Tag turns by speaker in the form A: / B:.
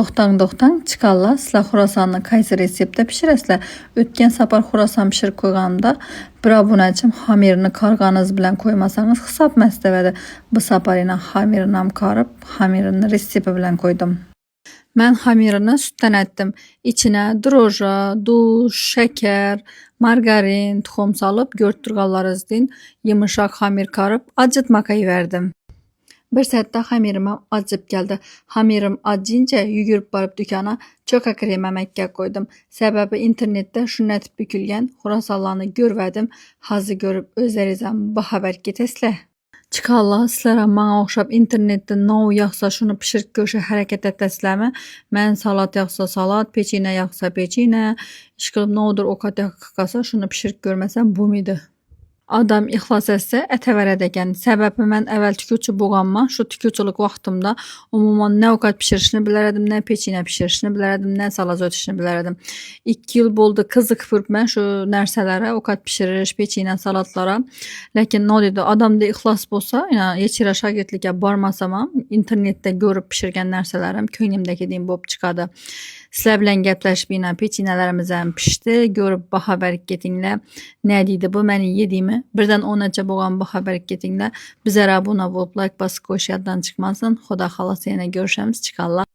A: Doxtan çıqarlar. Sizlar Xorasanni qaysi reseptda pishirasizlar? O'tgan safar Xorasan pishirib qo'yganimda bir obunachim xamirini qarg'aniz bilan qo'ymasangiz hisob emas devadi. Bu safar yana xamirini ham qarib, xamirini retsepti bilan qo'ydim. Men xamirini sutdan etdim. İçine droja, duz, şeker, margarin, tuxum solib ko'rtirganlaringizdek yumshoq xamir qarib ajitma verdim. Bir saatda xamirim ajib keldi. Xamirim ajinca yugurib borib do'kona choka krem amakka qo'ydim. Sababi internetda shuni etib bükilgan Xorasanlarni ko'rvadim. Hozir ko'rib o'zlaringiz ham baxabar ketasizlar. Chiqarlar, sizlar ham menga o'xshab internetda nov yoqsa shuni pishirib ko'rishga harakat etasizlarmi? Men salat yoqsa salat, pechene yoqsa pechene, ishqilib novdir ovqat yoqib qolsa shuni pishirib ko'rmasam bo'lmaydi. Adam ixlos etsa ataveradi ekan. Sababi men avval tikuvchi bo'lganman. Shu tikuvchilik vaqtimda umuman ne ovqat pishirishni bilar edim, ne pechene pishirishni bilar edim, ne salat o'tishni bilar edim. 2 yil bo'ldi qiziqib yuribman shu narsalarga, ovqat pishirish, pechene, salatlara. Lekin nodidi odamda ixlos bo'lsa, yechira shogirdlikka bormasam ham internetda ko'rib pishirgan narsalarim ko'nglimdagidek bo'lib chiqadi. Sizlar bilan gaplashib yana pechenelarimiz ham pishdi. Ko'rib baho berib ketinglar. Ne deydi bu meni yedimi? Birdan 10 bo'lgan baho berib ketinglar. Bizlar obuna bo'lib like bosib qo'yish yoddan chiqmasin. Xudo xolasa yana ko'rishamiz. Chiqarlar.